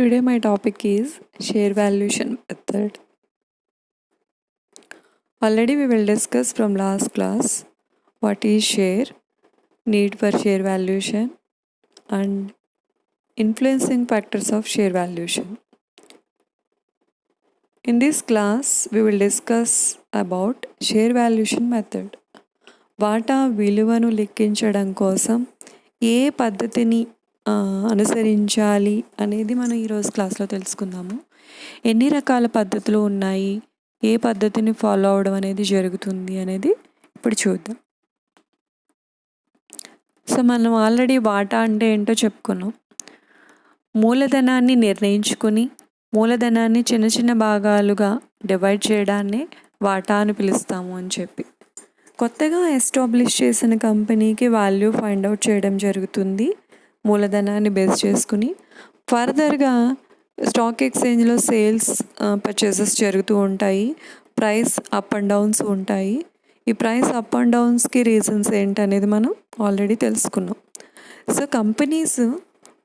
today my topic is share valuation method. Already we will discuss from last class what is share, need for share valuation and influencing factors of share valuation. In this class we will discuss about share valuation method. వాటా విలువను లెక్కించడం కోసం ఏ పద్ధతిని అనుసరించాలి అనేది మనం ఈరోజు క్లాస్లో తెలుసుకుందాము. ఎన్ని రకాల పద్ధతులు ఉన్నాయి, ఏ పద్ధతిని ఫాలో అవడం అనేది జరుగుతుంది అనేది ఇప్పుడు చూద్దాం. సో మనం ఆల్రెడీ వాటా అంటే ఏంటో చెప్పుకున్నాం. మూలధనాన్ని నిర్ణయించుకొని మూలధనాన్ని చిన్న చిన్న భాగాలుగా డివైడ్ చేయడాన్ని వాటా అని పిలుస్తాము అని చెప్పి, కొత్తగా ఎస్టాబ్లిష్ చేసిన కంపెనీకి వాల్యూ ఫైండ్ అవుట్ చేయడం జరుగుతుంది మూలధనాన్ని బేస్ చేసుకుని. ఫర్దర్గా స్టాక్ ఎక్స్చేంజ్లో సేల్స్ పర్చేసెస్ జరుగుతూ ఉంటాయి. ప్రైస్ అప్ అండ్ డౌన్స్ ఉంటాయి. ఈ ప్రైస్ అప్ అండ్ డౌన్స్కి రీజన్స్ ఏంటనేది మనం ఆల్రెడీ తెలుసుకున్నాం. So companies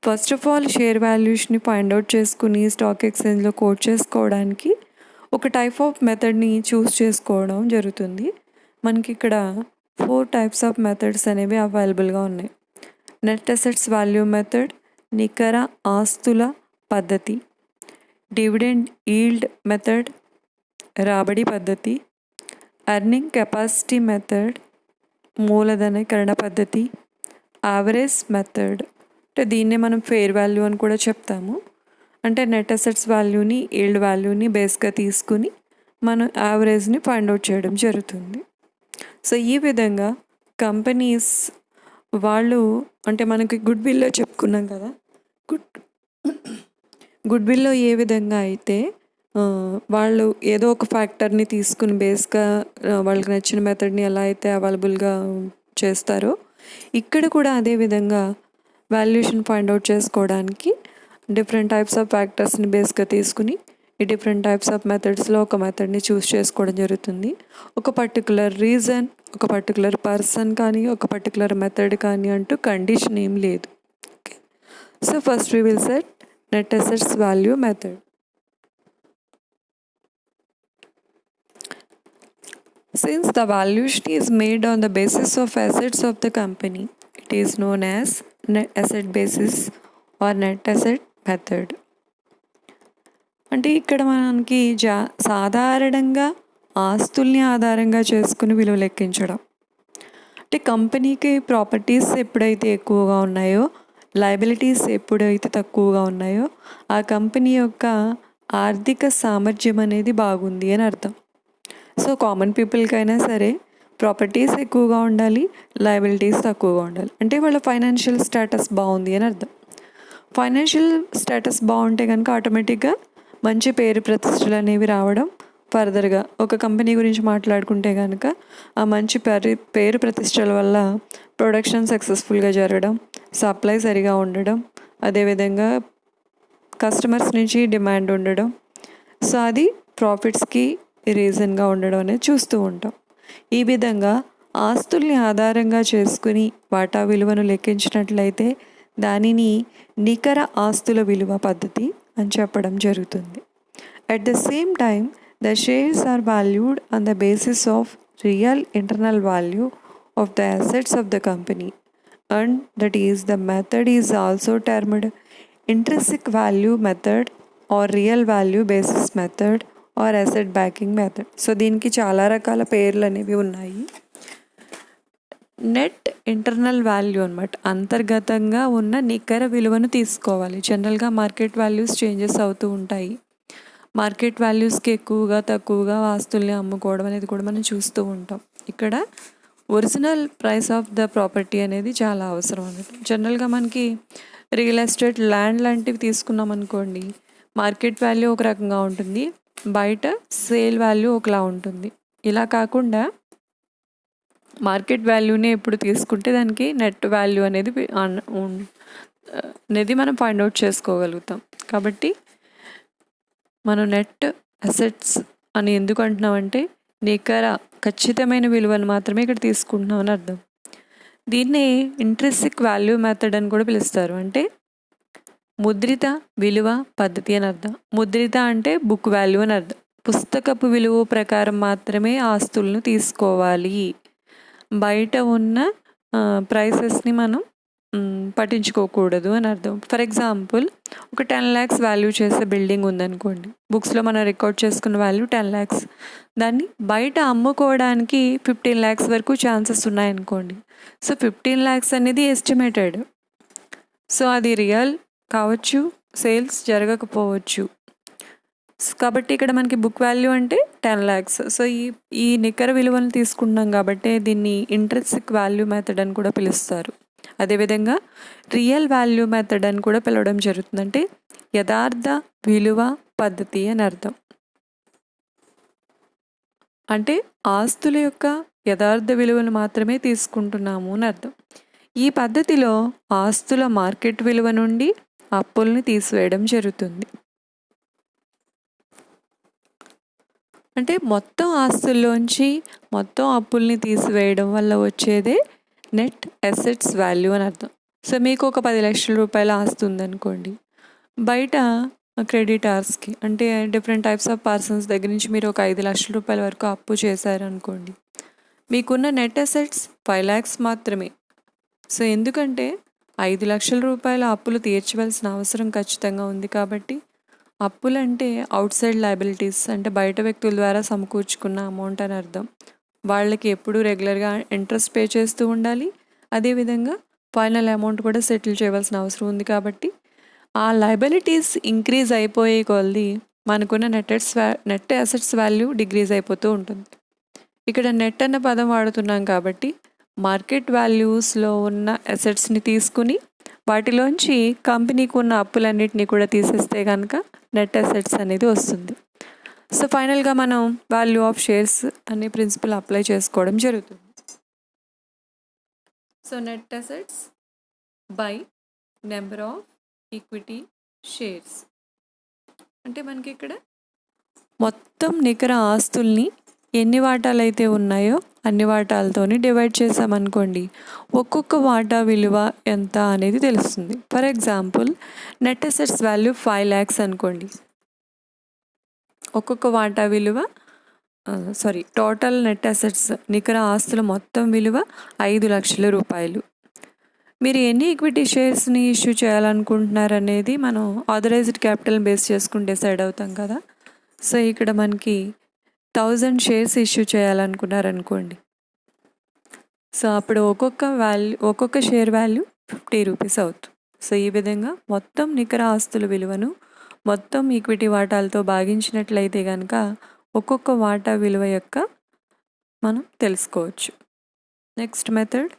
first of all share వాల్యూస్ని ఫైండ్ అవుట్ చేసుకుని స్టాక్ ఎక్స్చేంజ్లో కోట్ చేసుకోవడానికి ఒక టైప్ ఆఫ్ మెథడ్ని చూస్ చేసుకోవడం జరుగుతుంది. మనకి ఇక్కడ 4 టైప్స్ ఆఫ్ మెథడ్స్ అనేవి అవైలబుల్గా ఉన్నాయి. నెట్ అసెట్స్ వాల్యూ మెథడ్, నికర ఆస్తుల పద్ధతి, డివిడెండ్ ఈల్డ్ మెథడ్, రాబడి పద్ధతి, ఎర్నింగ్ కెపాసిటీ మెథడ్, మూలధనీకరణ పద్ధతి, యావరేజ్ మెథడ్. అంటే దీన్నే మనం ఫెయిర్ వాల్యూ అని కూడా చెప్తాము. అంటే నెట్ అసెట్స్ వాల్యూని ఈల్డ్ వాల్యూని బేస్గా తీసుకుని మనం యావరేజ్ని ఫైండ్ అవుట్ చేయడం జరుగుతుంది. సో ఈ విధంగా కంపెనీస్ వాళ్ళు, అంటే మనకి గుడ్ విల్లో చెప్పుకున్నాం కదా, గుడ్ విల్లో ఏ విధంగా అయితే వాళ్ళు ఏదో ఒక ఫ్యాక్టర్ని తీసుకుని బేస్గా వాళ్ళకి నచ్చిన మెథడ్ని ఎలా అయితే అవైలబుల్గా చేస్తారో, ఇక్కడ కూడా అదే విధంగా వాల్యుయేషన్ ఫైండ్ అవుట్ చేసుకోవడానికి డిఫరెంట్ టైప్స్ ఆఫ్ ఫ్యాక్టర్స్ని బేస్గా తీసుకుని ఈ డిఫరెంట్ టైప్స్ ఆఫ్ మెథడ్స్లో ఒక మెథడ్ని చూస్ చేసుకోవడం జరుగుతుంది. ఒక పర్టికులర్ రీజన్, ఒక పర్టికులర్ పర్సన్ కానీ, ఒక పర్టికులర్ మెథడ్ కానీ అంటూ కండిషన్ ఏం లేదు. Okay, so first we will set net assets value method. Since the valuation is made on the basis of assets of the company, it is known as net asset basis or net asset method. అంటే ఇక్కడ మనకి సాధారణంగా ఆస్తుల్ని ఆధారంగా చేసుకుని విలువ లెక్కించడం. అంటే కంపెనీకి ప్రాపర్టీస్ ఎప్పుడైతే ఎక్కువగా ఉన్నాయో, లయబిలిటీస్ ఎప్పుడైతే తక్కువగా ఉన్నాయో, ఆ కంపెనీ యొక్క ఆర్థిక సామర్థ్యం అనేది బాగుంది అని అర్థం. సో కామన్ పీపుల్కైనా సరే ప్రాపర్టీస్ ఎక్కువగా ఉండాలి, లయబిలిటీస్ తక్కువగా ఉండాలి. అంటే వాళ్ళ ఫైనాన్షియల్ స్టేటస్ బాగుంది అని అర్థం. ఫైనాన్షియల్ స్టేటస్ బాగుంటే కనుక ఆటోమేటిక్గా మంచి పేరు ప్రతిష్టలు అనేవి రావడం. ఫర్దర్గా ఒక కంపెనీ గురించి మాట్లాడుకుంటే కనుక ఆ మంచి పేరు ప్రతిష్టల వల్ల ప్రొడక్షన్ సక్సెస్ఫుల్గా జరగడం, సప్లై సరిగా ఉండడం, అదేవిధంగా కస్టమర్స్ నుంచి డిమాండ్ ఉండడం. సో అది ప్రాఫిట్స్కి రీజన్గా ఉండడం అనేది చూస్తూ ఉంటాం. ఈ విధంగా ఆస్తుల్ని ఆధారంగా చేసుకుని వాటా విలువను లెక్కించినట్లయితే దానిని నికర ఆస్తుల విలువ పద్ధతి అని చెప్పడం జరుగుతుంది. At the same time the shares are valued on the basis of real internal value of the assets of the company, and that is the method is also termed intrinsic value method or real value basis method or asset backing method. So దీనికి చాలా రకాల పేర్లు అనేవి ఉన్నాయి. Net internal value అనమాట, అంతర్గతంగా ఉన్న నికర విలువను తీసుకోవాలి. జనరల్గా మార్కెట్ వాల్యూస్ చేంజెస్ అవుతూ ఉంటాయి. మార్కెట్ వాల్యూస్కి ఎక్కువగా తక్కువగా ఆస్తుల్ని అమ్ముకోవడం అనేది కూడా మనం చూస్తూ ఉంటాం. ఇక్కడ original price of the property అనేది చాలా అవసరం అన్నమాట. జనరల్గా మనకి రియల్ ఎస్టేట్ ల్యాండ్ లాంటివి తీసుకున్నాం అనుకోండి, మార్కెట్ వాల్యూ ఒక రకంగా ఉంటుంది, బయట సేల్ వాల్యూ ఒకలా ఉంటుంది. ఇలా కాకుండా మార్కెట్ వాల్యూనే ఎప్పుడు తీసుకుంటే దానికి నెట్ వాల్యూ అనేది మనం ఫైండ్ అవుట్ చేసుకోగలుగుతాం. కాబట్టి మనం నెట్ అసెట్స్ అని ఎందుకు అంటున్నామంటే నికర ఖచ్చితమైన విలువను మాత్రమే ఇక్కడ తీసుకుంటున్నాం అని అర్థం. దీన్నే ఇంట్రిన్సిక్ వాల్యూ మెథడ్ అని కూడా పిలుస్తారు. అంటే ముద్రిత విలువ పద్ధతి అని అర్థం. ముద్రిత అంటే బుక్ వాల్యూ అని అర్థం. పుస్తకపు విలువ ప్రకారం మాత్రమే ఆస్తులను తీసుకోవాలి. బయట ఉన్న ప్రైసెస్ని మనం పట్టించుకోకూడదు అని అర్థం. ఫర్ ఎగ్జాంపుల్, ఒక 10 lakhs వాల్యూ చేసే బిల్డింగ్ ఉందనుకోండి. బుక్స్లో మనం రికార్డ్ చేసుకున్న వాల్యూ 10 lakhs. దాన్ని బయట అమ్ముకోవడానికి 15 lakhs వరకు ఛాన్సెస్ ఉన్నాయనుకోండి. సో 15 lakhs అనేది ఎస్టిమేటెడ్. సో అది రియల్ కావచ్చు, సేల్స్ జరగకపోవచ్చు. కాబట్టి ఇక్కడ మనకి బుక్ వాల్యూ అంటే 10 lakhs. సో ఈ నికర విలువను తీసుకుంటున్నాం కాబట్టి దీన్ని ఇంట్రెన్సిక్ వాల్యూ మెథడ్ అని కూడా పిలుస్తారు. అదేవిధంగా రియల్ వాల్యూ మెథడ్ అని కూడా పిలవడం జరుగుతుంది. అంటే యథార్థ విలువ పద్ధతి అని అర్థం. అంటే ఆస్తుల యొక్క యథార్థ విలువను మాత్రమే తీసుకుంటున్నాము అని అర్థం. ఈ పద్ధతిలో ఆస్తుల మార్కెట్ విలువ నుండి అప్పుల్ని తీసివేయడం జరుగుతుంది. అంటే మొత్తం ఆస్తుల్లోంచి మొత్తం అప్పుల్ని తీసివేయడం వల్ల వచ్చేదే నెట్ అసెట్స్ వాల్యూ అని అర్థం. సో మీకు ఒక 10 లక్షల రూపాయల ఆస్తి ఉందనుకోండి. బయట క్రెడిటార్స్కి అంటే డిఫరెంట్ టైప్స్ ఆఫ్ పర్సన్స్ దగ్గర నుంచి మీరు ఒక 5 లక్షల రూపాయల వరకు అప్పు చేశారనుకోండి. మీకున్న నెట్ అసెట్స్ 5 lakhs మాత్రమే. సో ఎందుకంటే 5 లక్షల రూపాయల అప్పులు తీర్చవలసిన అవసరం ఖచ్చితంగా ఉంది. కాబట్టి అప్పులంటే అవుట్ సైడ్ లయబిలిటీస్, అంటే బయట వ్యక్తుల ద్వారా సమకూర్చుకున్న అమౌంట్ అని అర్థం. వాళ్ళకి ఎప్పుడూ రెగ్యులర్గా ఇంట్రెస్ట్ పే చేస్తూ ఉండాలి. అదేవిధంగా ఫైనల్ అమౌంట్ కూడా సెటిల్ చేయవలసిన అవసరం ఉంది. కాబట్టి ఆ లయబిలిటీస్ ఇంక్రీజ్ అయిపోయే కొలది మనకున్న నెట్ అసెట్స్ వాల్యూ డిక్రీజ్ అయిపోతూ ఉంటుంది. ఇక్కడ నెట్ అన్న పదం వాడుతున్నాం కాబట్టి మార్కెట్ వాల్యూస్లో ఉన్న అసెట్స్ని తీసుకుని వాటిలోంచి కంపెనీకి ఉన్న అప్పులన్నిటినీ కూడా తీసేస్తే కనుక నెట్ అసెట్స్ అనేది వస్తుంది. సో ఫైనల్గా మనం వాల్యూ ఆఫ్ షేర్స్ అనే ప్రిన్సిపల్ అప్లై చేసుకోవడం జరుగుతుంది. So net assets by number of equity shares అంటే మనకి ఇక్కడ మొత్తం నికర ఆస్తుల్ని ఎన్ని వాటాలు అయితే ఉన్నాయో అన్ని వాటాలతోని డివైడ్ చేసామనుకోండి, ఒక్కొక్క వాటా విలువ ఎంత అనేది తెలుస్తుంది. For example, net assets value 5 lakhs అనుకోండి. ఒక్కొక్క వాటా విలువ టోటల్ నెట్ అసెట్స్ నికర ఆస్తుల మొత్తం విలువ 5 లక్షల రూపాయలు. మీరు ఎన్ని ఈక్విటీ షేర్స్ని ఇష్యూ చేయాలనుకుంటున్నారనేది మనం ఆథరైజ్డ్ క్యాపిటల్ బేస్ చేసుకుని డిసైడ్ అవుతాం కదా. సో ఇక్కడ మనకి 1000 షేర్స్ ఇష్యూ చేయాలనుకున్నారనుకోండి. సో అప్పుడు ఒక్కొక్క షేర్ వాల్యూ 50 rupees అవుతుంది. సో ఈ విధంగా మొత్తం నికర ఆస్తుల విలువను మొత్తం ఈక్విటీ వాటాలతో భాగించినట్లయితే కనుక ఒక్కొక్క వాటా విలువ యొక్క మనం తెలుసుకోవచ్చు. Next method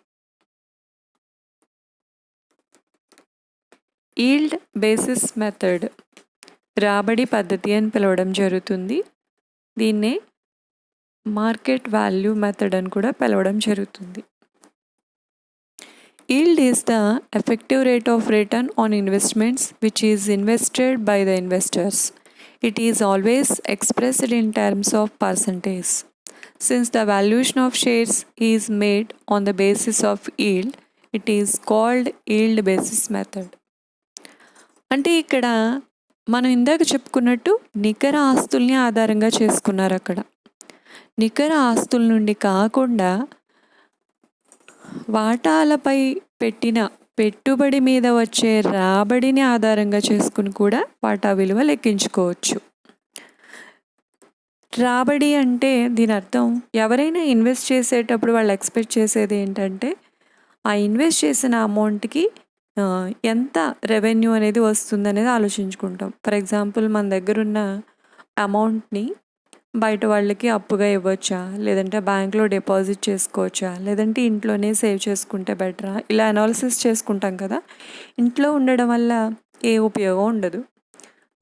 yield basis method, రాబడి పద్ధతి అని పిలవడం జరుగుతుంది. దీన్నే మార్కెట్ వాల్యూ మెథడ్ అని కూడా పిలవడం జరుగుతుంది. Yield is the effective rate of return on investments which is invested by the investors. It is always expressed in terms of percentage. Since the valuation of shares is made on the basis of yield, it is called yield basis method. అంటే ఇక్కడ మనం ఇందాక చెప్పుకున్నట్టు నికర ఆస్తుల్ని ఆధారంగా చేసుకున్నారు. అక్కడ నికర ఆస్తుల నుండి కాకుండా వాటాలపై పెట్టిన పెట్టుబడి మీద వచ్చే రాబడిని ఆధారంగా చేసుకుని కూడా వాటా విలువ లెక్కించుకోవచ్చు. రాబడి అంటే దీని అర్థం ఎవరైనా ఇన్వెస్ట్ చేసేటప్పుడు వాళ్ళు ఎక్స్పెక్ట్ చేసేది ఏంటంటే ఆ ఇన్వెస్ట్ చేసిన అమౌంట్కి ఎంత రెవెన్యూ అనేది వస్తుంది అనేది ఆలోచించుకుంటాం. ఫర్ ఎగ్జాంపుల్, మన దగ్గర ఉన్న అమౌంట్ని బయట వాళ్ళకి అప్పుగా ఇవ్వచ్చా, లేదంటే బ్యాంక్లో డిపాజిట్ చేసుకోవచ్చా, లేదంటే ఇంట్లోనే సేవ్ చేసుకుంటే బెటరా, ఇలా అనాలిసిస్ చేసుకుంటాం కదా. ఇంట్లో ఉండడం వల్ల ఏ ఉపయోగం ఉండదు.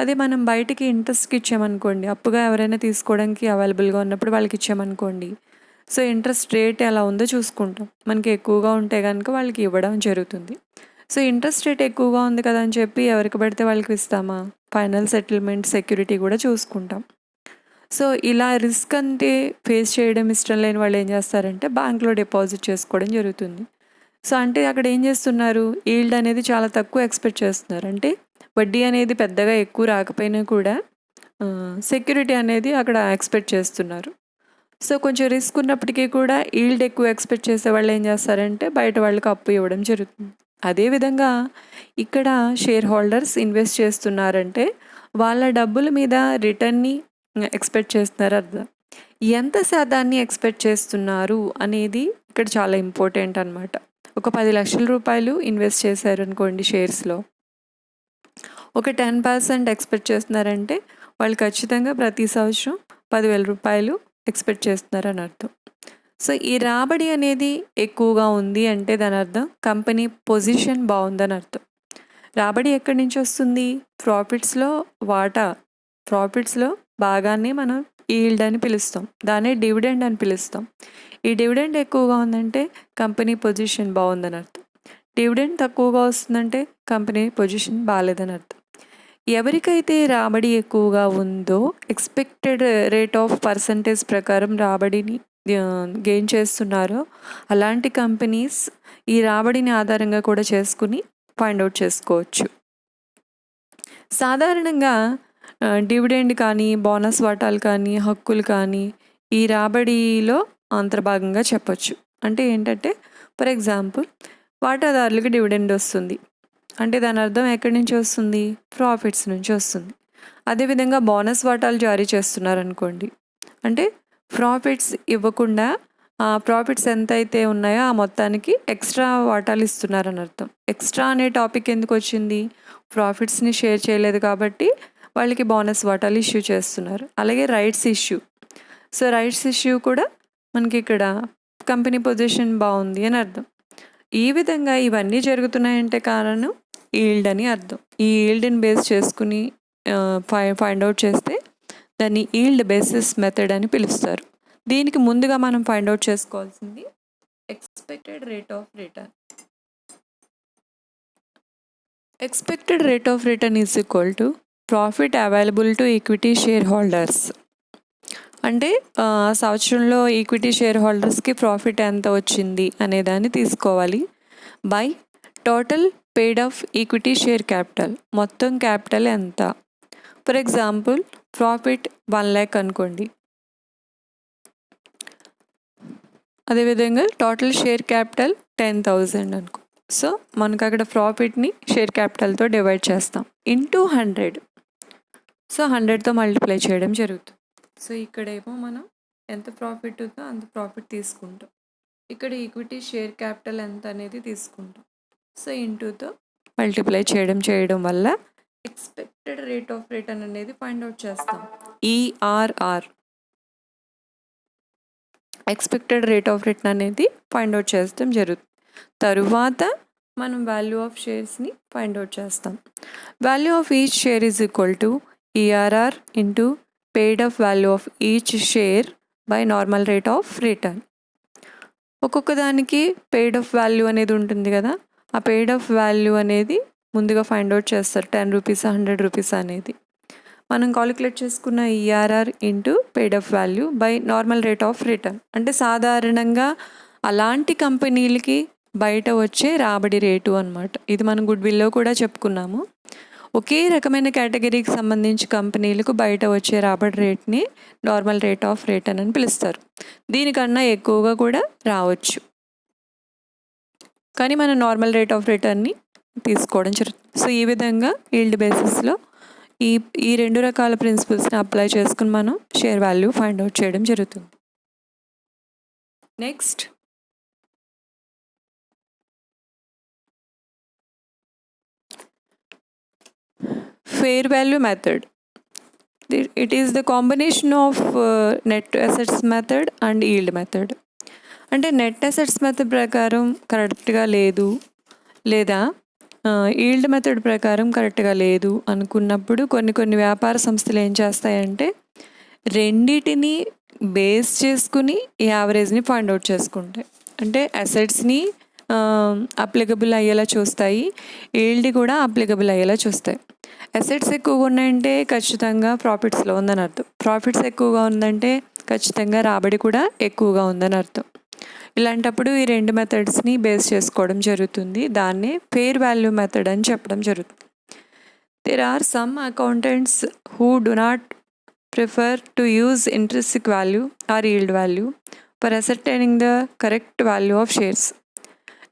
అదే మనం బయటికి ఇంట్రెస్ట్కి ఇచ్చామనుకోండి, అప్పుగా ఎవరైనా తీసుకోవడానికి అవైలబుల్గా ఉన్నప్పుడు వాళ్ళకి ఇచ్చామనుకోండి, సో ఇంట్రెస్ట్ రేట్ ఎలా ఉందో చూసుకుంటాం. మనకి ఎక్కువగా ఉంటే కనుక వాళ్ళకి ఇవ్వడం జరుగుతుంది. సో ఇంట్రెస్ట్ రేట్ ఎక్కువగా ఉంది కదా అని చెప్పి ఎవరికి పడితే వాళ్ళకి ఇస్తామా? ఫైనల్ సెటిల్మెంట్ సెక్యూరిటీ కూడా చూసుకుంటాం. సో ఇలా రిస్క్ అంటే ఫేస్ చేయడం ఇష్టం లేని వాళ్ళు ఏం చేస్తారంటే బ్యాంక్లో డిపాజిట్ చేసుకోవడం జరుగుతుంది. సో అంటే అక్కడ ఏం చేస్తున్నారు, ఈల్డ్ అనేది చాలా తక్కువ ఎక్స్పెక్ట్ చేస్తున్నారు. అంటే వడ్డీ అనేది పెద్దగా ఎక్కువ రాకపోయినా కూడా సెక్యూరిటీ అనేది అక్కడ ఎక్స్పెక్ట్ చేస్తున్నారు. సో కొంచెం రిస్క్ ఉన్నప్పటికీ కూడా ఈల్డ్ ఎక్కువ ఎక్స్పెక్ట్ చేసే వాళ్ళు ఏం చేస్తారంటే బయట వాళ్ళకి అప్పు ఇవ్వడం జరుగుతుంది. అదేవిధంగా ఇక్కడ షేర్ హోల్డర్స్ ఇన్వెస్ట్ చేస్తున్నారంటే వాళ్ళ డబ్బుల మీద రిటర్న్ని ఎక్స్పెక్ట్ చేస్తున్నారు అర్థం. ఎంత శాతాన్ని ఎక్స్పెక్ట్ చేస్తున్నారు అనేది ఇక్కడ చాలా ఇంపార్టెంట్ అనమాట. ఒక 10 లక్షల రూపాయలు ఇన్వెస్ట్ చేశారు అనుకోండి షేర్స్లో, ఒక 10% ఎక్స్పెక్ట్ చేస్తున్నారంటే వాళ్ళు ఖచ్చితంగా ప్రతి సంవత్సరం 10,000 రూపాయలు ఎక్స్పెక్ట్ చేస్తున్నారని అర్థం. సో ఈ రాబడి అనేది ఎక్కువగా ఉంది అంటే దాని అర్థం కంపెనీ పొజిషన్ బాగుందని అర్థం. రాబడి ఎక్కడి నుంచి వస్తుంది? ప్రాఫిట్స్లో వాటా, ప్రాఫిట్స్లో భాగాన్ని మనం ఈల్డ్ అని పిలుస్తాం, దాన్ని డివిడెండ్ అని పిలుస్తాం. ఈ డివిడెండ్ ఎక్కువగా ఉందంటే కంపెనీ పొజిషన్ బాగుందని అర్థం. డివిడెండ్ తక్కువగా వస్తుందంటే కంపెనీ పొజిషన్ బాగాలేదని అర్థం. ఎవరికైతే రాబడి ఎక్కువగా ఉందో ఎక్స్పెక్టెడ్ రేట్ ఆఫ్ పర్సంటేజ్ ప్రకారం రాబడిని గెయిన్ చేస్తున్నారో అలాంటి కంపెనీస్ ఈ రాబడిని ఆధారంగా కూడా చేసుకుని ఫైండ్ అవుట్ చేసుకోవచ్చు. సాధారణంగా డివిడెండ్ కానీ బోనస్ వాటాలు కానీ హక్కులు కానీ ఈ రాబడిలో అంతర్భాగంగా చెప్పొచ్చు. అంటే ఏంటంటే ఫర్ ఎగ్జాంపుల్ వాటాదారులకు డివిడెండ్ వస్తుంది అంటే దాని అర్థం ఎక్కడి నుంచి వస్తుంది? ప్రాఫిట్స్ నుంచి వస్తుంది. అదేవిధంగా బోనస్ వాటాలు జారీ చేస్తున్నారనుకోండి, అంటే ప్రాఫిట్స్ ఇవ్వకుండా ప్రాఫిట్స్ ఎంత అయితే ఉన్నాయో ఆ మొత్తానికి ఎక్స్ట్రా వాటాలు ఇస్తున్నారని అర్థం. ఎక్స్ట్రా అనే టాపిక్ ఎందుకు వచ్చింది? ప్రాఫిట్స్ని షేర్ చేయలేదు కాబట్టి వాళ్ళకి బోనస్ వాటాలు ఇష్యూ చేస్తున్నారు. అలాగే rights issue. So rights issue కూడా మనకి ఇక్కడ కంపెనీ పొజిషన్ బాగుంది అని అర్థం. ఈ విధంగా ఇవన్నీ జరుగుతున్నాయంటే కారణం ఈల్డ్ అని అర్థం. ఈ ఈల్డ్ని బేస్ చేసుకుని ఫైండ్ అవుట్ చేస్తే దాన్ని ఈల్డ్ బేసిస్ మెథడ్ అని పిలుస్తారు. దీనికి ముందుగా మనం ఫైండ్ అవుట్ చేసుకోవాల్సింది expected rate of return. Expected rate of return is equal to profit available to equity share holders. అంటే సంవత్సరంలో ఈక్విటీ షేర్ హోల్డర్స్కి ప్రాఫిట్ ఎంత వచ్చింది అనే దాన్ని తీసుకోవాలి by total paid of equity share capital. మొత్తం క్యాపిటల్ ఎంత? ఫర్ ఎగ్జాంపుల్ ప్రాఫిట్ 1 lakh అనుకోండి, అదేవిధంగా టోటల్ షేర్ క్యాపిటల్ 10,000 అనుకో. సో మనకు అక్కడ ప్రాఫిట్ని షేర్ క్యాపిటల్తో డివైడ్ చేస్తాం ఇంటూ 100. సో 100తో మల్టిప్లై చేయడం జరుగుతుంది. సో ఇక్కడేమో మనం ఎంత ప్రాఫిట్ ఉందో అంత ప్రాఫిట్ తీసుకుంటాం, ఇక్కడ ఈక్విటీ షేర్ క్యాపిటల్ ఎంత అనేది తీసుకుంటాం. సో ఇంటూతో మల్టిప్లై చేయడం వల్ల ఎక్స్పెక్టెడ్ రేట్ ఆఫ్ రిటర్న్ అనేది ఫైండ్ అవుట్ చేస్తాం. ERR expected rate of return అనేది ఫైండ్ అవుట్ చేస్తాం జరుగుతుంది. తరువాత మనం వాల్యూ ఆఫ్ షేర్స్ని ఫైండ్ అవుట్ చేస్తాం. Value of each share is equal to ERR into paid of value of each share by normal rate of return. ఒక్కొక్క దానికి paid of value అనేది ఉంటుంది కదా, ఆ పెయిడ్ ఆఫ్ వాల్యూ అనేది ముందుగా ఫైండ్ అవుట్ చేస్తారు. 10 రూపీస్ 100 రూపీస్ అనేది మనం కాలిక్యులేట్ చేసుకున్న ERR into paid of value by normal rate of return. అంటే సాధారణంగా అలాంటి కంపెనీలకి బయట వచ్చే రాబడి రేటు అనమాట. ఇది మనం గుడ్ విల్లో కూడా చెప్పుకున్నాము. ఒకే రకమైన కేటగిరీకి సంబంధించి కంపెనీలకు బయట వచ్చే రాబడి రేట్ని నార్మల్ రేట్ ఆఫ్ రిటర్న్ అని పిలుస్తారు. దీనికన్నా ఎక్కువగా కూడా రావచ్చు, కానీ మనం నార్మల్ రేట్ ఆఫ్ రిటర్న్ని తీసుకోవడం జరుగుతుంది. సో ఈ విధంగా ఈల్డ్ బేసిస్లో ఈ 2 రకాల ప్రిన్సిపల్స్ని అప్లై చేసుకుని మనం షేర్ వాల్యూ ఫైండ్ అవుట్ చేయడం జరుగుతుంది. Next fair value method. It is the combination of net assets method and yield method. అంటే నెట్ అసెట్స్ మెథడ్ ప్రకారం కరెక్ట్గా లేదు లేదా ఈల్డ్ మెథడ్ ప్రకారం కరెక్ట్గా లేదు అనుకున్నప్పుడు కొన్ని వ్యాపార సంస్థలు ఏం చేస్తాయంటే రెండిటిని బేస్ చేసుకుని యావరేజ్ని ఫైండ్ అవుట్ చేసుకుంటాయి. అంటే అసెట్స్ని అప్లికబుల్ అయ్యేలా చూస్తాయి, ఈల్డ్ కూడా అప్లికబుల్ అయ్యేలా చూస్తాయి. అసెట్స్ ఎక్కువగా ఉన్నాయంటే ఖచ్చితంగా ప్రాఫిట్స్లో ఉందని అర్థం, ప్రాఫిట్స్ ఎక్కువగా ఉందంటే ఖచ్చితంగా రాబడి కూడా ఎక్కువగా ఉందని అర్థం. ఇలాంటప్పుడు ఈ 2 మెథడ్స్ని బేస్ చేసుకోవడం జరుగుతుంది. దాన్నే ఫెయిర్ వాల్యూ మెథడ్ అని చెప్పడం జరుగుతుంది. There are some accountants who do not prefer to use intrinsic value or yield value for ascertaining the correct value of shares.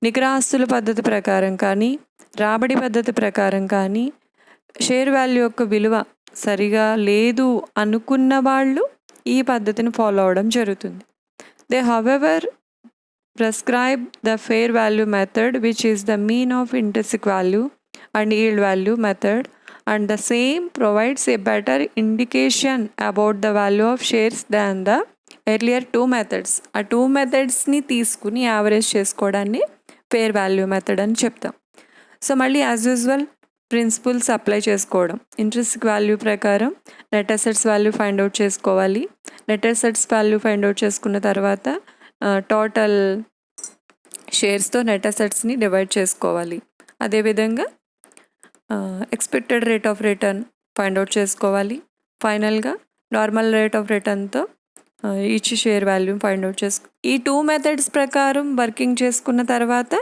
నికర ఆస్తుల పద్ధతి ప్రకారం కానీ రాబడి పద్ధతి ప్రకారం కానీ షేర్ వాల్యూ యొక్క విలువ సరిగా లేదు అనుకున్న వాళ్ళు ఈ పద్ధతిని ఫాలో అవడం జరుగుతుంది. They however prescribe the fair value method, which is the mean of intrinsic value and yield value method, and the same provides a better indication about the value of shares than the earlier two methods. ఆ two మెథడ్స్ని తీసుకుని average చేసుకోవడాన్ని fair value method అని చెప్తాం. So మళ్ళీ as usual principles apply చేసుకోవడం. Intrinsic value ప్రకారం net assets value find out చేసుకోవాలి. Net assets value find out చేసుకున్న తర్వాత టోటల్ షేర్స్తో నెట్ అసెట్స్ని డివైడ్ చేసుకోవాలి. అదేవిధంగా expected rate of return find out చేసుకోవాలి. ఫైనల్గా నార్మల్ రేట్ ఆఫ్ రిటర్న్తో each share value find out ఈ టూ మెథడ్స్ ప్రకారం వర్కింగ్ చేసుకున్న తర్వాత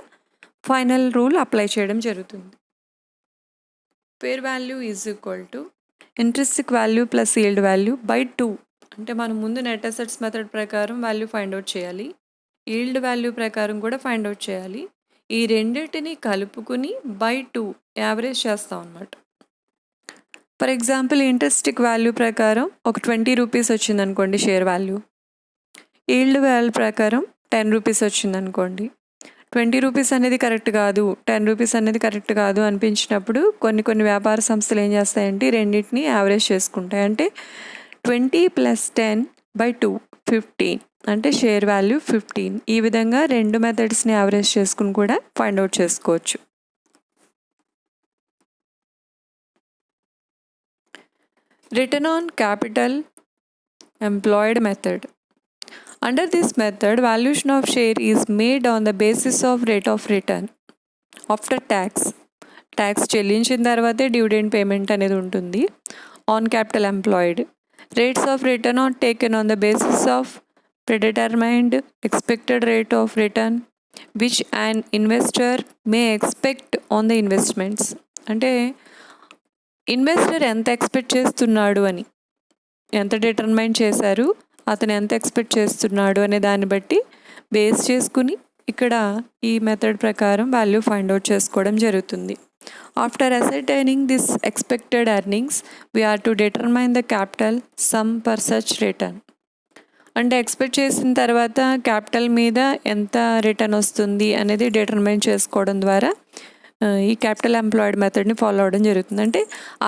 ఫైనల్ రూల్ అప్లై చేయడం జరుగుతుంది. Fair value is equal to intrinsic value plus yield value by 2. అంటే మనం ముందు నెట్ అసెట్స్ మెథడ్ ప్రకారం వాల్యూ ఫైండ్ అవుట్ చేయాలి, ఈల్డ్ వాల్యూ ప్రకారం కూడా ఫైండ్ అవుట్ చేయాలి. ఈ రెండింటిని కలుపుకుని బై 2 యావరేజ్ చేస్తాం అన్నమాట. ఫర్ ఎగ్జాంపుల్ ఇంట్రెస్టిక్ వాల్యూ ప్రకారం ఒక 20 రూపీస్ వచ్చిందనుకోండి షేర్ వాల్యూ, ఈల్డ్ వాల్యూ ప్రకారం 10 రూపీస్ వచ్చిందనుకోండి. 20 రూపీస్ అనేది కరెక్ట్ కాదు, 10 రూపీస్ అనేది కరెక్ట్ కాదు అనిపించినప్పుడు కొన్ని వ్యాపార సంస్థలు ఏం చేస్తాయంటే రెండింటిని యావరేజ్ చేసుకుంటాయి. అంటే 20 + 10 / 2 15, అంటే షేర్ వాల్యూ 15. ఈ విధంగా రెండు మెథడ్స్ని యావరేజ్ చేసుకుని కూడా ఫైండ్ అవుట్ చేసుకోవచ్చు. Return on capital employed method. Under this method, valuation of share is made on the basis of rate of return after tax. Tax చెల్లించిన తర్వాతే డివిడెండ్ పేమెంట్ అనేది ఉంటుంది. On capital employed, rates of return are taken on the basis of predetermined expected rate of return which an investor may expect on the investments. అంటే investor ఎంత expect చేస్తున్నాడు అని, ఎంత determine చేశారు, అతను ఎంత ఎక్స్పెక్ట్ చేస్తున్నాడు అనే దాన్ని బట్టి బేస్ చేసుకుని ఇక్కడ ఈ మెథడ్ ప్రకారం వాల్యూ ఫైండ్ అవుట్ చేసుకోవడం జరుగుతుంది. After ascertaining this expected earnings we are to determine the capital sum per such return. అంటే ఎక్స్పెక్ట్ చేసిన తర్వాత క్యాపిటల్ మీద ఎంత రిటర్న్ వస్తుంది అనేది డిటర్మైన్ చేసుకోవడం ద్వారా ఈ క్యాపిటల్ ఎంప్లాయిడ్ మెథడ్ని ఫాలో అవడం జరుగుతుంది. అంటే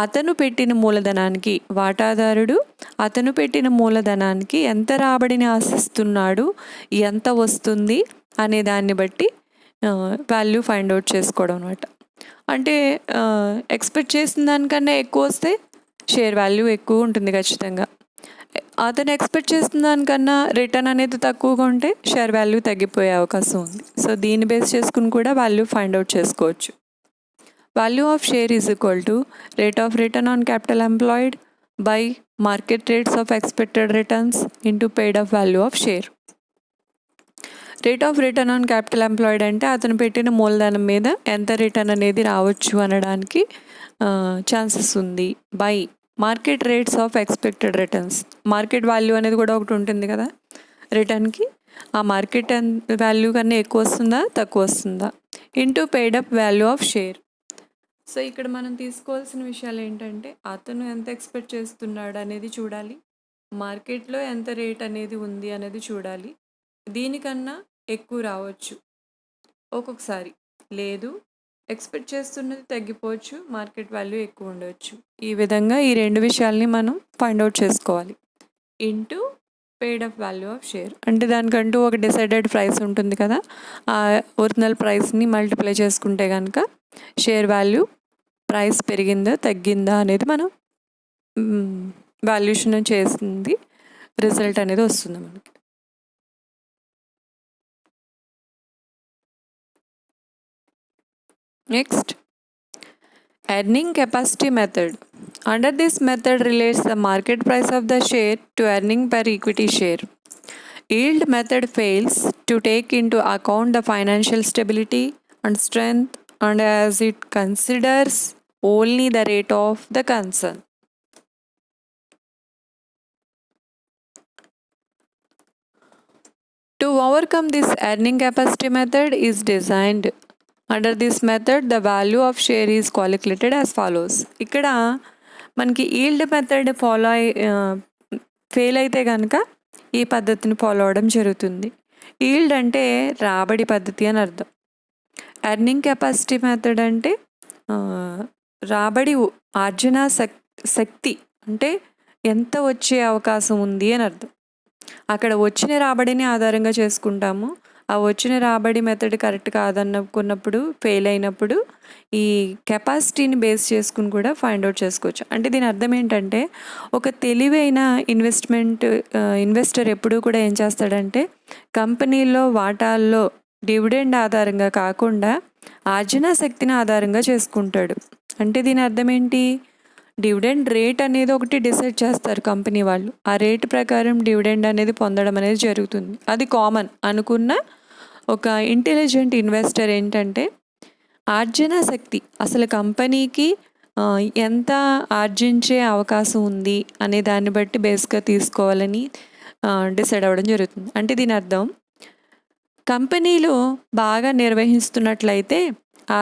అతను పెట్టిన మూలధనానికి, వాటాదారుడు అతను పెట్టిన మూలధనానికి ఎంత రాబడిని ఆశిస్తున్నాడు, ఎంత వస్తుంది అనే దాన్ని బట్టి వాల్యూ ఫైండ్ అవుట్ చేసుకోవడం అనమాట. అంటే ఎక్స్పెక్ట్ చేసిన దానికన్నా ఎక్కువ వస్తే షేర్ వాల్యూ ఎక్కువ ఉంటుంది ఖచ్చితంగా. అతను ఎక్స్పెక్ట్ చేసిన దానికన్నా రిటర్న్ అనేది తక్కువగా ఉంటే షేర్ వాల్యూ తగ్గిపోయే అవకాశం ఉంది. సో దీన్ని బేస్ చేసుకుని కూడా వాల్యూ ఫైండ్ అవుట్ చేసుకోవచ్చు. Value of share is equal to rate of return on capital employed by market rates of expected returns into paid of value of share. Rate of return on capital employed అంటే అతను పెట్టిన మూలధనం మీద ఎంత return అనేది రావచ్చు అనడానికి chances ఉంది. By market rates of expected returns, market value అనేది కూడా ఒకటి ఉంటుంది కదా రిటర్న్కి, ఆ మార్కెట్ వాల్యూ కన్నా ఎక్కువ వస్తుందా తక్కువ వస్తుందా, into paid up value of share. So ఇక్కడ మనం తీసుకోవాల్సిన విషయాలు ఏంటంటే అతను ఎంత ఎక్స్పెక్ట్ చేస్తున్నాడు అనేది చూడాలి, మార్కెట్లో ఎంత రేట్ అనేది ఉంది అనేది చూడాలి. దీనికన్నా ఎక్కువ రావచ్చు ఒక్కొక్కసారి, లేదు ఎక్స్పెక్ట్ చేస్తున్నది తగ్గిపోవచ్చు, మార్కెట్ వాల్యూ ఎక్కువ ఉండవచ్చు. ఈ విధంగా ఈ రెండు విషయాల్ని మనం ఫైండ్ అవుట్ చేసుకోవాలి. Into paid up value of share, అంటే దానికంటూ ఒక డిసైడెడ్ ప్రైస్ ఉంటుంది కదా, ఆ ఒరిజినల్ ప్రైస్ని మల్టిప్లై చేసుకుంటే కనుక షేర్ వాల్యూ ప్రైస్ పెరిగిందా తగ్గిందా అనేది మనం వాల్యుయేషన్ చేసింది రిజల్ట్ అనేది వస్తుంది మనకి. Next, earning capacity method. Under this method relates the market price of the share to earning per equity share. Yield method fails to take into account the financial stability and strength, and as it considers only the rate of the concern. To overcome this, earning capacity method is designed. Under this method, the value of share is calculated as follows. ఇక్కడ మనకి yield method fail అయితే కనుక ఈ పద్ధతిని follow అవడం జరుగుతుంది. Yield అంటే రాబడి పద్ధతి అని అర్థం. ఎర్నింగ్ కెపాసిటీ మెథడ్ అంటే రాబడి ఆర్జన శక్తి అంటే ఎంత వచ్చే అవకాశం ఉంది అని అర్థం. అక్కడ వచ్చిన రాబడిని ఆధారంగా చేసుకుంటాము. ఆ వచ్చిన రాబడి మెథడ్ కరెక్ట్ కాదనుకున్నప్పుడు, ఫెయిల్ అయినప్పుడు ఈ కెపాసిటీని బేస్ చేసుకుని కూడా ఫైండ్ అవుట్ చేసుకోవచ్చు. అంటే దీని అర్థం ఏంటంటే, ఒక తెలివైన ఇన్వెస్టర్ ఎప్పుడూ కూడా ఏం చేస్తాడంటే, కంపెనీలో వాటాల్లో డివిడెండ్ ఆధారంగా కాకుండా ఆర్జన శక్తిని ఆధారంగా చేసుకుంటాడు. అంటే దీని అర్థం ఏంటి, డివిడెండ్ రేట్ అనేది ఒకటి డిసైడ్ చేస్తారు కంపెనీ వాళ్ళు. ఆ రేట్ ప్రకారం డివిడెండ్ అనేది పొందడం అనేది జరుగుతుంది. అది కామన్ అనుకున్న ఒక ఇంటెలిజెంట్ ఇన్వెస్టర్ ఏంటంటే, ఆర్జన శక్తి అసలు కంపెనీకి ఎంత ఆర్జించే అవకాశం ఉంది అనే దాన్ని బట్టి బేస్గా తీసుకోవాలని డిసైడ్ అవ్వడం జరుగుతుంది. అంటే దీని అర్థం, కంపెనీలు బాగా నిర్వహిస్తున్నట్లయితే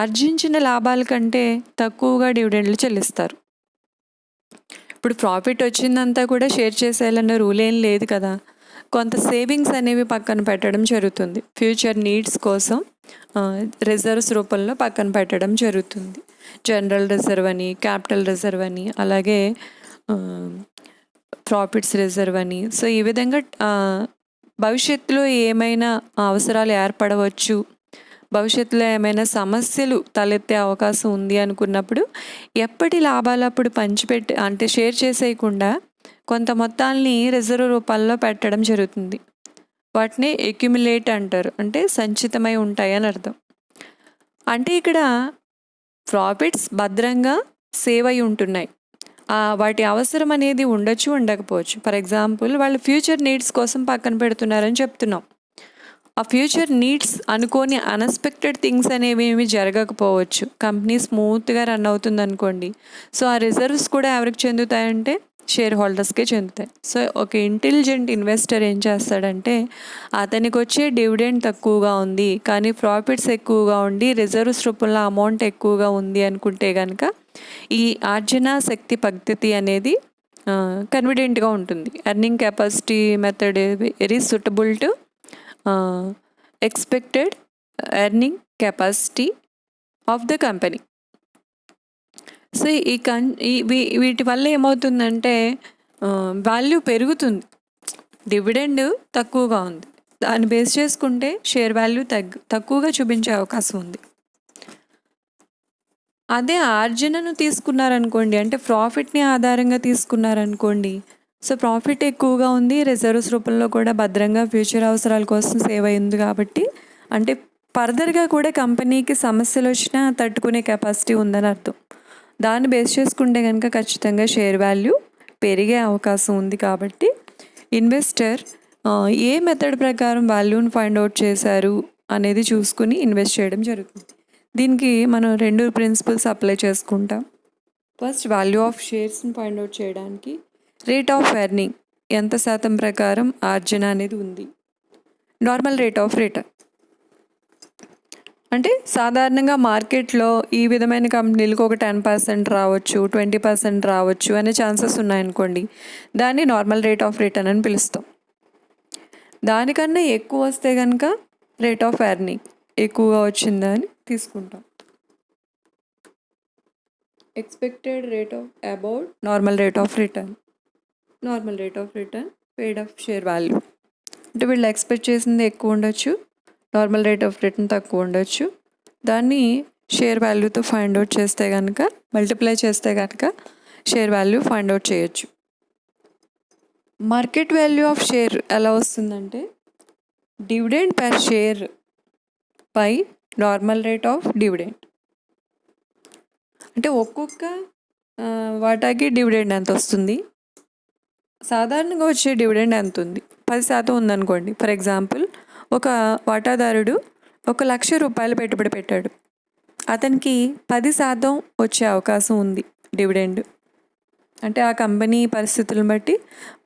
ఆర్జించిన లాభాల కంటే తక్కువగా డివిడెండ్లు చెల్లిస్తారు. ఇప్పుడు ప్రాఫిట్ వచ్చిందంతా కూడా షేర్ చేసేయాలన్న రూల్ ఏం లేదు కదా. కొంత సేవింగ్స్ అనేవి పక్కన పెట్టడం జరుగుతుంది. ఫ్యూచర్ నీడ్స్ కోసం రిజర్వ్స్ రూపంలో పక్కన పెట్టడం జరుగుతుంది. జనరల్ రిజర్వ్ అని, క్యాపిటల్ రిజర్వ్ అని, అలాగే ప్రాఫిట్స్ రిజర్వ్ అని. సో ఈ విధంగా భవిష్యత్తులో ఏమైనా అవసరాలు ఏర్పడవచ్చు, భవిష్యత్తులో ఏమైనా సమస్యలు తలెత్తే అవకాశం ఉంది అనుకున్నప్పుడు ఎప్పటి లాభాలు అప్పుడు పంచిపెట్టి, అంటే షేర్ చేసేయకుండా కొంత మొత్తాల్ని రిజర్వ్ రూపాల్లో పెట్టడం జరుగుతుంది. వాటిని ఎక్యుములేట్ అంటారు, అంటే సంచితమై ఉంటాయి అని అర్థం. అంటే ఇక్కడ ప్రాఫిట్స్ భద్రంగా సేవ్ అయి ఉంటున్నాయి. వాటి అవసరం అనేది ఉండొచ్చు, ఉండకపోవచ్చు. ఫర్ ఎగ్జాంపుల్, వాళ్ళు ఫ్యూచర్ నీడ్స్ కోసం పక్కన పెడుతున్నారని చెప్తున్నాం. ఆ ఫ్యూచర్ నీడ్స్ అనుకోని అన్ఎక్స్పెక్టెడ్ థింగ్స్ అనేవి ఏమి జరగకపోవచ్చు. కంపెనీ స్మూత్గా రన్ అవుతుంది అనుకోండి. సో ఆ రిజర్వ్స్ కూడా ఎవరికి చెందుతాయంటే షేర్ హోల్డర్స్కే చెందుతాయి. సో ఒక ఇంటెలిజెంట్ ఇన్వెస్టర్ ఏం చేస్తాడంటే, అతనికి వచ్చే డివిడెండ్ తక్కువగా ఉంది కానీ ప్రాఫిట్స్ ఎక్కువగా ఉండి రిజర్వ్స్ రూపంలో అమౌంట్ ఎక్కువగా ఉంది అనుకుంటే కనుక ఈ ఆర్జన శక్తి పద్ధతి అనేది కన్వీనియంట్గా ఉంటుంది. Earning capacity method very suitable to expected earning capacity of the company. So వీటి వల్ల ఏమవుతుందంటే వాల్యూ పెరుగుతుంది. డివిడెండ్ తక్కువగా ఉంది, దాన్ని బేస్ చేసుకుంటే షేర్ వాల్యూ తక్కువగా చూపించే అవకాశం ఉంది. అదే ఆర్జనను తీసుకున్నారనుకోండి, అంటే ప్రాఫిట్ని ఆధారంగా తీసుకున్నారనుకోండి, సో ప్రాఫిట్ ఎక్కువగా ఉంది, రిజర్వ్స్ రూపంలో కూడా భద్రంగా ఫ్యూచర్ అవసరాల కోసం సేవ్ అయింది కాబట్టి, అంటే ఫర్దర్గా కూడా కంపెనీకి సమస్యలు వచ్చినా తట్టుకునే కెపాసిటీ ఉందని అర్థం. దాన్ని బేస్ చేసుకుంటే కనుక ఖచ్చితంగా షేర్ వాల్యూ పెరిగే అవకాశం ఉంది. కాబట్టి ఇన్వెస్టర్ ఏ మెథడ్ ప్రకారం వాల్యూని ఫైండ్ అవుట్ చేశారు అనేది చూసుకుని ఇన్వెస్ట్ చేయడం జరుగుతుంది. దీనికి మనం 2 ప్రిన్సిపల్స్ అప్లై చేసుకుంటాం. ఫస్ట్, వాల్యూ ఆఫ్ షేర్స్ని ఫైండ్ అవుట్ చేయడానికి రేట్ ఆఫ్ ఎర్నింగ్ ఎంత శాతం ప్రకారం ఆర్జన అనేది ఉంది. నార్మల్ రేట్ ఆఫ్ రిటర్న్ అంటే సాధారణంగా మార్కెట్లో ఈ విధమైన కంపెనీలకు ఒక 10% రావచ్చు, 20% రావచ్చు అనే ఛాన్సెస్ ఉన్నాయనుకోండి, దాన్ని నార్మల్ రేట్ ఆఫ్ రిటర్న్ అని పిలుస్తాం. దానికన్నా ఎక్కువ వస్తే కనుక రేట్ ఆఫ్ ఎర్నింగ్ ఎక్కువగా వచ్చిందా అని తీసుకుంటాం. Expected rate of about normal rate of return. Normal rate of return paid of share value. అంటే వీళ్ళు ఎక్స్పెక్ట్ చేసింది ఎక్కువ ఉండొచ్చు, నార్మల్ రేట్ ఆఫ్ రిటర్న్ తక్కువ ఉండొచ్చు. దాన్ని షేర్ వాల్యూతో ఫైండ్ అవుట్ చేస్తే కనుక, మల్టిప్లై చేస్తే కనుక షేర్ వాల్యూ ఫైండ్ అవుట్ చేయొచ్చు. మార్కెట్ వాల్యూ ఆఫ్ షేర్ ఎలా వస్తుందంటే, dividend per share by normal rate of dividend. అంటే ఒక్కొక్క వాటాకి డివిడెండ్ ఎంత వస్తుంది, సాధారణంగా వచ్చే డివిడెండ్ ఎంత ఉంది. 10% ఉందనుకోండి. ఫర్ ఎగ్జాంపుల్, ఒక వాటాదారుడు 1,00,000 రూపాయలు పెట్టుబడి పెట్టాడు. అతనికి 10% వచ్చే అవకాశం ఉంది డివిడెండ్. అంటే ఆ కంపెనీ పరిస్థితులను బట్టి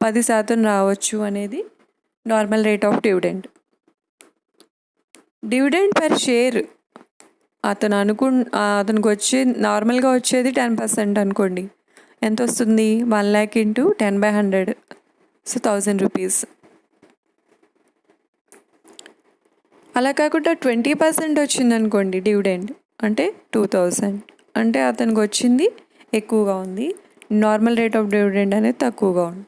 10% రావచ్చు అనేది normal rate of dividend. Dividend per share అతనికి నార్మల్గా వచ్చేది 10% అనుకోండి. ఎంత వస్తుంది? 1 lakh ఇంటూ 10/100, సో 1000 రూపీస్. అలా కాకుండా 20% వచ్చింది అనుకోండి డివిడెండ్, అంటే 2000. అంటే అతనికి వచ్చింది ఎక్కువగా ఉంది, నార్మల్ రేట్ ఆఫ్ డివిడెండ్ అనేది తక్కువగా ఉంది.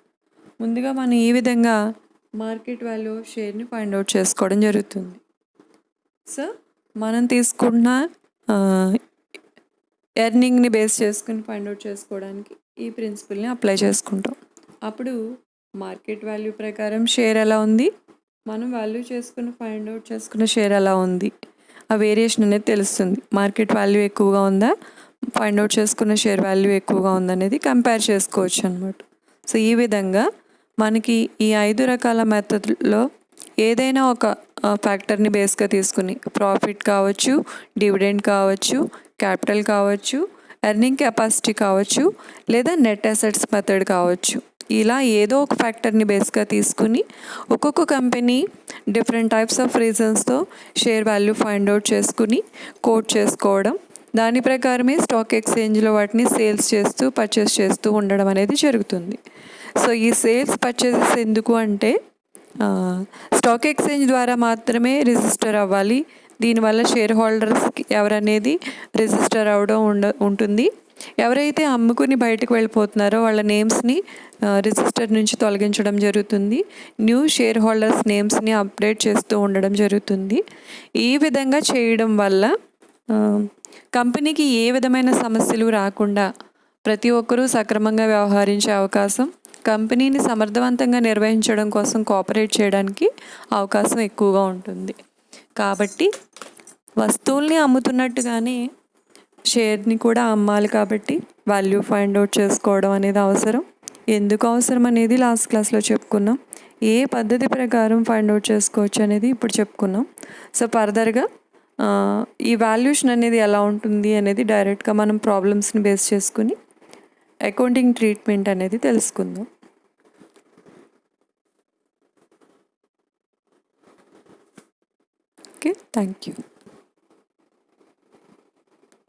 ముందుగా మనం ఈ విధంగా మార్కెట్ వాల్యూ ఆఫ్ షేర్ని ఫైండ్ అవుట్ చేసుకోవడం జరుగుతుంది. సో మనం తీసుకున్న ఎర్నింగ్ని బేస్ చేసుకుని ఫైండ్ అవుట్ చేసుకోవడానికి ఈ ప్రిన్సిపల్ని అప్లై చేసుకుంటాం. అప్పుడు మార్కెట్ వాల్యూ ప్రకారం షేర్ ఎలా ఉంది, మనం వాల్యూ ఫైండ్ అవుట్ చేసుకున్న షేర్ ఎలా ఉంది, ఆ వేరియేషన్ అనేది తెలుస్తుంది. మార్కెట్ వాల్యూ ఎక్కువగా ఉందా, ఫైండ్ అవుట్ చేసుకున్న షేర్ వాల్యూ ఎక్కువగా ఉందనేది కంపేర్ చేసుకోవచ్చు అనమాట. సో ఈ విధంగా మనకి ఈ 5 రకాల మెథడ్లో ఏదైనా ఒక ఫ్యాక్టర్ని బేస్గా తీసుకుని ప్రాఫిట్ కావచ్చు, డివిడెండ్ కావచ్చు, క్యాపిటల్ కావచ్చు, ఎర్నింగ్ కెపాసిటీ కావచ్చు, లేదా నెట్ అసెట్స్ మెథడ్ కావచ్చు, ఇలా ఏదో ఒక ఫ్యాక్టర్ని బేస్గా తీసుకుని ఒక్కొక్క కంపెనీ డిఫరెంట్ టైప్స్ ఆఫ్ రీజన్స్తో షేర్ వాల్యూ ఫైండ్ అవుట్ చేసుకుని కోట్ చేసుకోవడం, దాని ప్రకారమే స్టాక్ ఎక్స్చేంజ్లో వాటిని సేల్స్ చేస్తూ పర్చేస్ చేస్తూ ఉండడం అనేది జరుగుతుంది. సో ఈ సేల్స్ పర్చేసెస్ ఎందుకు అంటే స్టాక్ ఎక్స్చేంజ్ ద్వారా మాత్రమే రిజిస్టర్ అవ్వాలి. దీనివల్ల షేర్ హోల్డర్స్కి ఎవరనేది రిజిస్టర్ అవ్వడం ఉంటుంది. ఎవరైతే అమ్ముకుని బయటకు వెళ్ళిపోతున్నారో వాళ్ళ నేమ్స్ని రిజిస్టర్ నుంచి తొలగించడం జరుగుతుంది. న్యూ షేర్ హోల్డర్స్ నేమ్స్ని అప్డేట్ చేస్తూ ఉండడం జరుగుతుంది. ఈ విధంగా చేయడం వల్ల కంపెనీకి ఏ విధమైన సమస్యలు రాకుండా ప్రతి ఒక్కరూ సక్రమంగా వ్యవహరించే అవకాశం, కంపెనీని సమర్థవంతంగా నిర్వహించడం కోసం కోఆపరేట్ చేయడానికి అవకాశం ఎక్కువగా ఉంటుంది. కాబట్టి వస్తువుల్ని అమ్ముతున్నట్టుగానే షేర్ని కూడా అమ్మాలి. కాబట్టి వాల్యూ ఫైండ్ అవుట్ చేసుకోవడం అనేది అవసరం. ఎందుకు అవసరం అనేది లాస్ట్ క్లాస్లో చెప్పుకున్నాం. ఏ పద్ధతి ప్రకారం ఫైండ్ అవుట్ చేసుకోవచ్చు అనేది ఇప్పుడు చెప్పుకున్నాం. సో ఫర్దర్గా ఈ వాల్యూషన్ అనేది ఎలా ఉంటుంది అనేది డైరెక్ట్గా మనం ప్రాబ్లమ్స్ని బేస్ చేసుకుని అకౌంటింగ్ ట్రీట్మెంట్ అనేది తెలుసుకుందాం. Okay, thank you.